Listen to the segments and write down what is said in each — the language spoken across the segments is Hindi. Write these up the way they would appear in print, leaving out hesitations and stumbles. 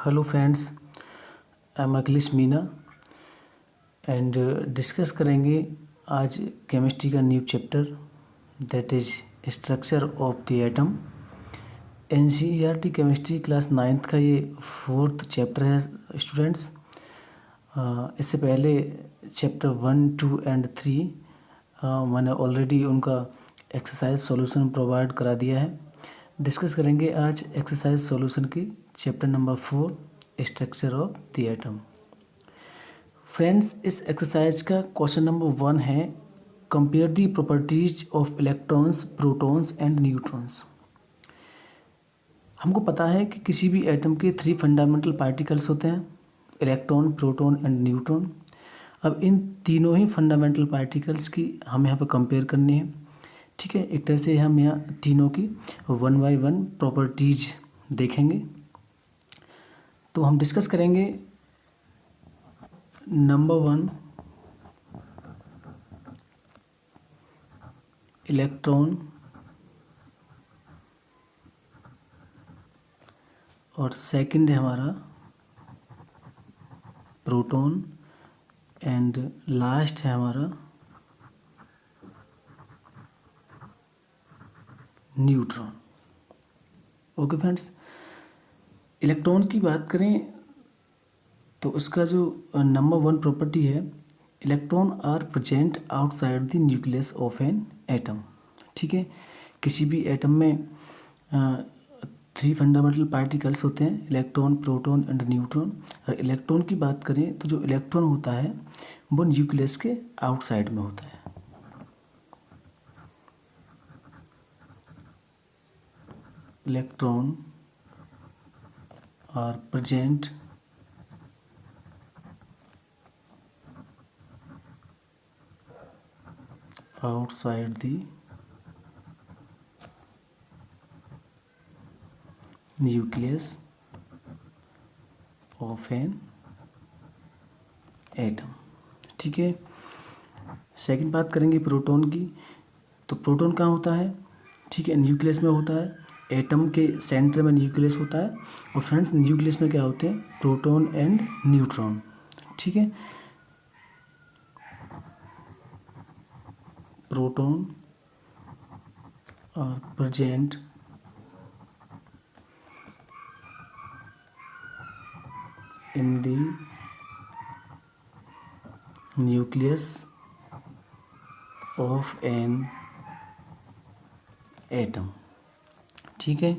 Hello friends, I am Akhilesh Meena and discuss करेंगे आज केमिस्ट्री का new chapter that is structure of the atom. NCERT chemistry class 9th का ये 4th चैप्टर है स्टूडेंट्स। इससे पहले चैप्टर 1, 2 एंड 3 मैंने ऑलरेडी उनका एक्सरसाइज सॉल्यूशन प्रोवाइड करा दिया है। डिस्कस करेंगे आज एक्सरसाइज सॉल्यूशन की chapter number 4 structure of the atom. Friends, इस एक्सरसाइज का क्वेश्चन नंबर 1 है compare the properties of electrons, protons and neutrons. हमको पता है कि किसी भी एटम के 3 फंडामेंटल पार्टिकल्स होते हैं, इलेक्ट्रॉन, प्रोटॉन एंड न्यूट्रॉन। अब इन तीनों ही फंडामेंटल पार्टिकल्स की हम यहाँ पर कंपेयर करनी है। ठीक है, एक तरह से हम यहाँ तीनों की 1 बाय 1 प्रॉपर्टीज देखेंगे। तो हम डिस्कस करेंगे नंबर 1 इलेक्ट्रॉन और सेकंड है हमारा प्रोटॉन एंड लास्ट है हमारा न्यूट्रॉन। ओके फ्रेंड्स, इलेक्ट्रॉन की बात करें तो उसका जो नंबर 1 प्रॉपर्टी है, electron are present outside the nucleus of an atom. ठीक है, किसी भी एटम में 3 फंडामेंटल पार्टिकल्स होते हैं, इलेक्ट्रॉन, प्रोटॉन एंड न्यूट्रॉन। और इलेक्ट्रॉन की बात करें तो जो इलेक्ट्रॉन होता है वो न्यूक्लियस के आउटसाइड में होता है। Electron are present outside the nucleus of an atom। ठीक है, सेकंड बात करेंगे प्रोटॉन की। तो प्रोटॉन कहाँ होता है? ठीक है, न्यूक्लियस में होता है। एटम के सेंटर में न्यूक्लियस होता है। और फ्रेंड्स, न्यूक्लियस में क्या होते हैं? Proton and neutron. ठीक है, proton are present in the nucleus of an atom। ठीक है,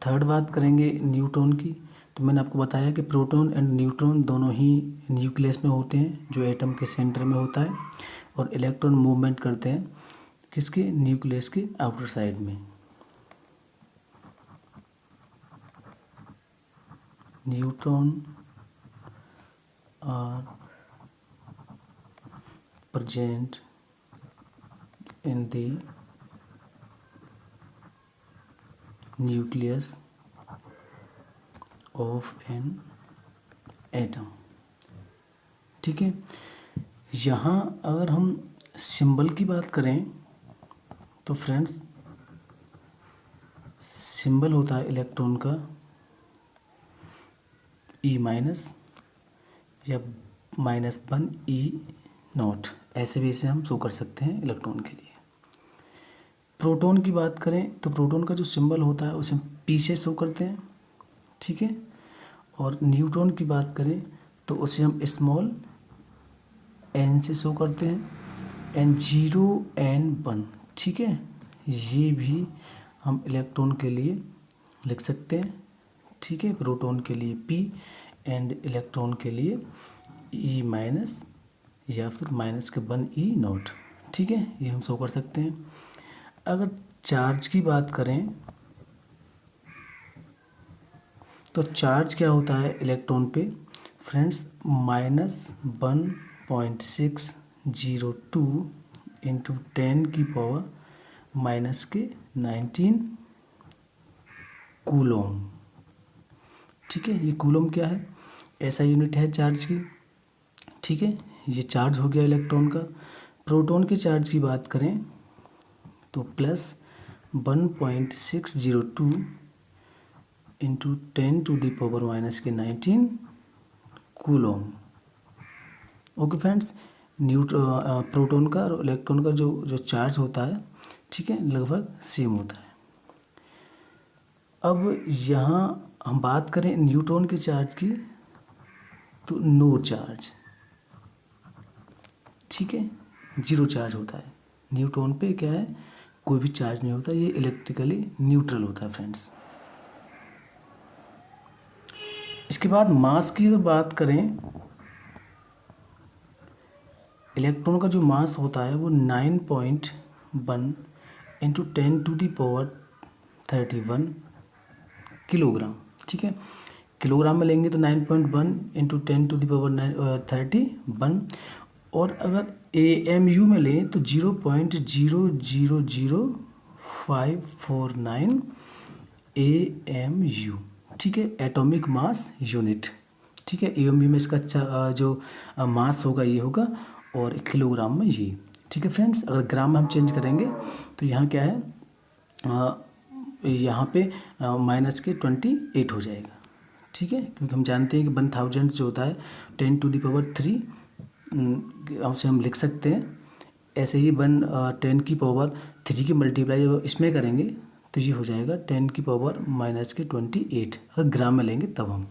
थर्ड बात करेंगे न्यूट्रॉन की। तो मैंने आपको बताया कि प्रोटॉन एंड न्यूट्रॉन दोनों ही न्यूक्लियस में होते हैं, जो एटम के सेंटर में होता है। और इलेक्ट्रॉन मूवमेंट करते हैं किसके? न्यूक्लियस के आउटर साइड में। Neutron are present in the nucleus of an atom. ठीक है, यहाँ अगर हम सिंबल की बात करें तो फ्रेंड्स, सिंबल होता है इलेक्ट्रॉन का E- या -1 E0। ऐसे भी इसे हम शो कर सकते हैं इलेक्ट्रॉन के लिए। प्रोटॉन की बात करें तो प्रोटॉन का जो सिंबल होता है उसे P से शो करते हैं। ठीक है, और न्यूट्रॉन की बात करें तो उसे हम स्मॉल n से शो करते हैं, N0 N1। ठीक है, ये भी हम इलेक्ट्रॉन के लिए लिख सकते हैं। ठीक है, प्रोटॉन के लिए P एंड इलेक्ट्रॉन के लिए E- या फिर -1 E0। ठीक है, ये हम शो कर सकते हैं। अगर चार्ज की बात करें तो चार्ज क्या होता है इलेक्ट्रॉन पे? Friends, -1.602 into 10⁻⁻⁹ coulomb. ठीक है, ये कूलोम क्या है? ऐसा यूनिट है चार्ज की। ठीक है, ये चार्ज हो गया इलेक्ट्रॉन का। प्रोटॉन के चार्ज की बात करें तो +1.602 into 10⁻⁻19 Coulomb. Okay friends, proton का और इलेक्ट्रॉन का जो चार्ज होता है, ठीक है, लगभग सेम होता है। अब यहाँ हम बात करें न्यूट्रॉन के चार्ज की, तो नो चार्ज, ठीक है, जीरो चार्ज होता है। न्यूट्रॉन पे क्या है, कोई भी चार्ज नहीं होता, ये इलेक्ट्रिकली न्यूट्रल होता है फ्रेंड्स। इसके बाद मास की अगर बात करें, इलेक्ट्रॉन का जो मास होता है वो 9.1 इंटू 10⁻31 किलोग्राम, ठीक है। किलोग्राम में लेंगे तो 9.1 इंटू 10⁻31, और अगर AMU में लें तो 0.000549 AMU, ठीक है, एटॉमिक मास यूनिट, ठीक है। AMU में इसका जो मास होगा ये होगा, और किलोग्राम में ये, ठीक है फ्रेंड्स। अगर ग्राम में हम चेंज करेंगे तो यहाँ क्या है, यहाँ पे -28 हो जाएगा, ठीक है, क्योंकि हम जानते हैं कि 1000 जो होता है 10⁻3 उसे हम लिख सकते हैं। ऐसे ही 10⁻³ की मल्टीप्लाई इसमें करेंगे तो ये हो जाएगा 10⁻⁻28, अगर ग्राम में लेंगे तब हम।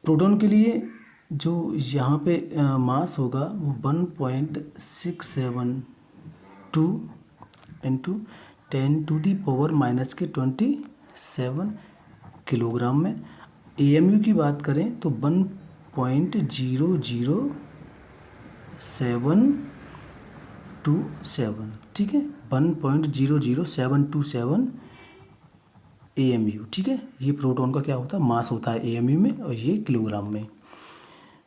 प्रोटॉन के लिए जो यहाँ पे मास होगा वो 1.672 इंटू 10⁻⁻27 किलोग्राम में। AMU की बात करें तो 1.00727, ठीक है, 1.00727 AMU, ठीक है। ये प्रोटॉन का क्या होता है, मास होता है AMU में, और ये किलोग्राम में।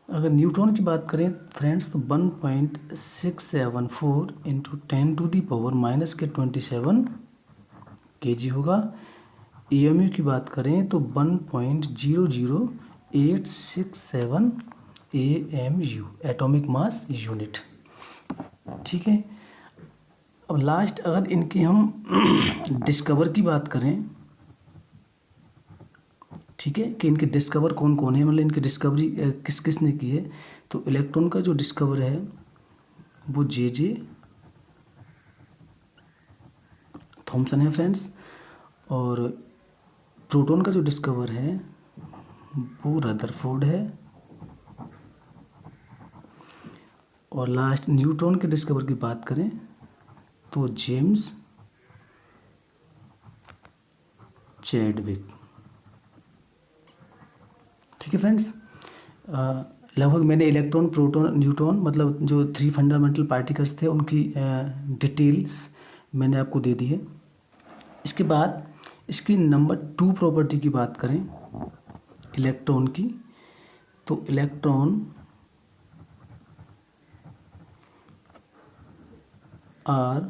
अगर न्यूट्रॉन की बात करें फ्रेंड्स तो 1.674 इंटू 10⁻⁻27 kg होगा। AMU की बात करें तो 1.00867 AMU, एटॉमिक मास यूनिट, ठीक है। अब लास्ट अगर इनकी हम डिस्कवर की बात करें, ठीक है, कि इनके डिस्कवर कौन कौन है, मतलब इनकी डिस्कवरी किस किस ने की है, तो इलेक्ट्रॉन का जो डिस्कवर है वो J.J. थॉमसन है फ्रेंड्स, और प्रोटॉन का जो डिस्कवर है वो रदरफोर्ड है, और लास्ट न्यूट्रॉन के डिस्कवर की बात करें तो जेम्स चैडविक, ठीक है फ्रेंड्स। लगभग मैंने इलेक्ट्रॉन, प्रोटॉन, न्यूट्रॉन, मतलब जो 3 फंडामेंटल पार्टिकल्स थे उनकी डिटेल्स मैंने आपको दे दी है। इसके बाद इसकी नंबर 2 प्रॉपर्टी की बात करें इलेक्ट्रॉन की, तो इलेक्ट्रॉन आर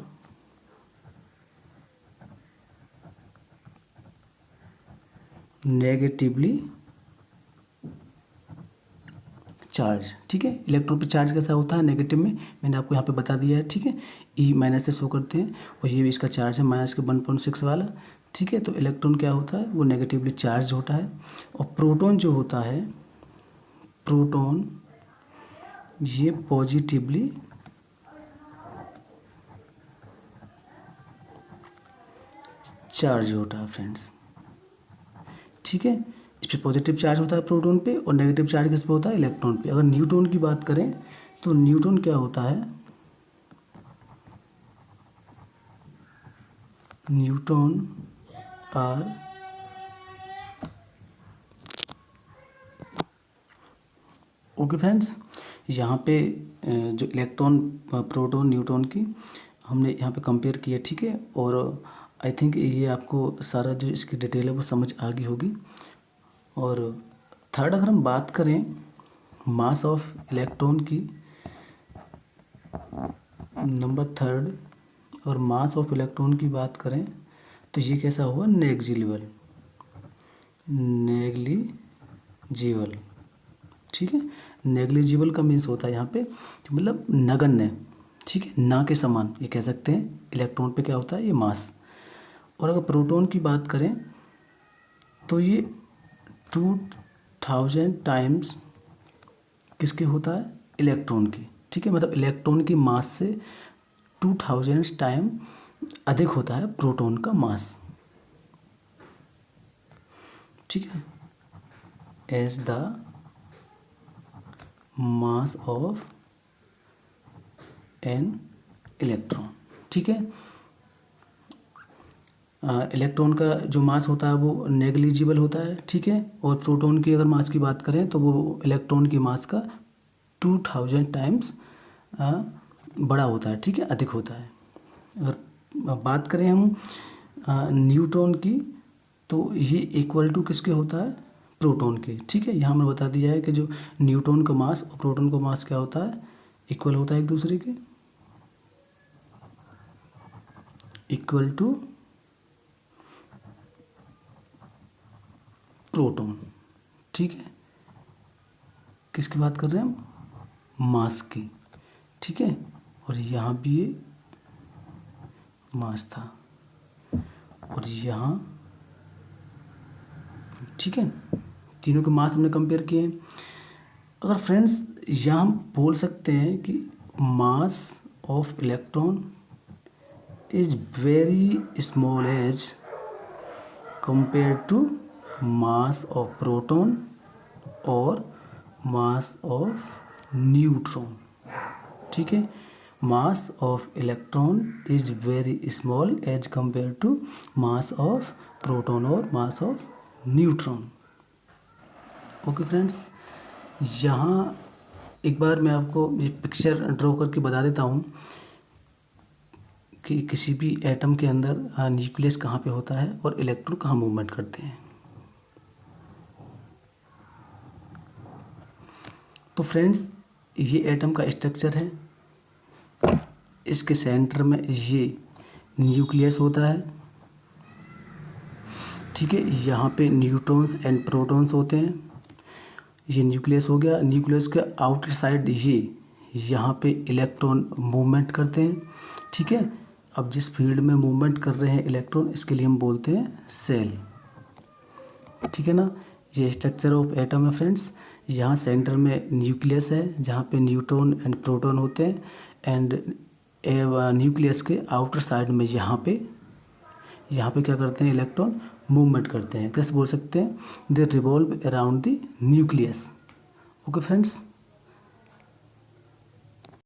नेगेटिवली चार्ज, ठीक है। इलेक्ट्रॉन पे चार्ज कैसा होता है, नेगेटिव में, मैंने आपको यहाँ पे बता दिया है, ठीक है। E- से शो करते हैं, और ये भी इसका चार्ज है -1.6 वाला, ठीक है। तो इलेक्ट्रॉन क्या होता है, वो नेगेटिवली चार्ज होता है। और प्रोटॉन जो होता है, प्रोटॉन ये पॉजिटिवली चार्ज होता है फ्रेंड्स, ठीक है। इस पर पॉजिटिव चार्ज होता है प्रोटॉन पे, और नेगेटिव चार्ज किस पे होता है, इलेक्ट्रॉन पे। अगर न्यूट्रॉन की बात करें तो न्यूट्रॉन क्या होता है, न्यूट्रॉन आर ओके फ्रेंड्स। यहाँ पे जो इलेक्ट्रॉन, प्रोटॉन, न्यूट्रॉन की हमने यहाँ पे कंपेयर किया, ठीक है। और आई थिंक ये आपको सारा जो इसकी डिटेल है वो समझ आ गई होगी। और थर्ड अगर हम बात करें मास ऑफ इलेक्ट्रॉन की, नंबर थर्ड, और मास ऑफ इलेक्ट्रॉन की बात करें तो ये कैसा हुआ, नेग्लिजिबल, नेग्लिजिबल, ठीक है। नेग्लिजिबल का मीन्स होता है यहाँ पे मतलब नगण्य, ठीक है, ना के समान, ये कह सकते हैं। इलेक्ट्रॉन पे क्या होता है, ये मास। और अगर प्रोटॉन की बात करें तो ये 2000 टाइम्स किसके होता है, इलेक्ट्रॉन की, ठीक है। मतलब इलेक्ट्रॉन की मास से 2000 टाइम अधिक होता है प्रोटॉन का मास, ठीक है, as the mass of an electron, ठीक है। इलेक्ट्रॉन का जो मास होता है वो नेग्लिजिबल होता है, ठीक है। और प्रोटॉन की अगर मास की बात करें तो वो इलेक्ट्रॉन की मास का 2000 टाइम्स बड़ा होता है, ठीक है, अधिक होता है। अगर बात करें हम न्यूट्रॉन की, तो ये इक्वल टू किसके होता है, प्रोटॉन के, ठीक है। यहाँ हमें बता दिया है कि जो न्यूट्रॉन का मास और प्रोटॉन का मास क्या होता है, इक्वल होता है एक दूसरे के, इक्वल टू प्रोटॉन, ठीक है। किसकी बात कर रहे हैं हम, मास की, ठीक है। और यहाँ भी ये मास था और यहाँ, ठीक है, तीनों के मास हमने कंपेयर किए। अगर फ्रेंड्स यहाँ हम बोल सकते हैं कि mass of electron is very small as compare to mass of proton और मास ऑफ न्यूट्रॉन, ठीक है। Mass of electron is very small as compare to mass of proton और mass of neutron. Okay friends, यहाँ एक बार मैं आपको ये पिक्चर ड्रॉ करके बता देता हूँ कि किसी भी एटम के अंदर न्यूक्लियस कहाँ पे होता है और इलेक्ट्रॉन कहाँ मूवमेंट करते हैं। तो फ्रेंड्स ये एटम का स्ट्रक्चर है, इसके सेंटर में ये न्यूक्लियस होता है, ठीक है। यहाँ पे न्यूट्रॉन्स एंड प्रोटॉन्स होते हैं, ये न्यूक्लियस हो गया। न्यूक्लियस के आउटर साइड ये यहाँ पे इलेक्ट्रॉन मूवमेंट करते हैं, ठीक है। अब जिस फील्ड में मूवमेंट कर रहे हैं इलेक्ट्रॉन, इसके लिए हम बोलते हैं सेल, ठीक है ना। ये स्ट्रक्चर ऑफ एटम है फ्रेंड्स। यहाँ सेंटर में न्यूक्लियस है जहाँ पे न्यूट्रॉन एंड प्रोटॉन होते हैं, एंड न्यूक्लियस के आउटर साइड में यहाँ पे क्या करते हैं, इलेक्ट्रॉन मूवमेंट करते हैं। कैसे बोल सकते हैं, दे revolve around the nucleus. Okay friends.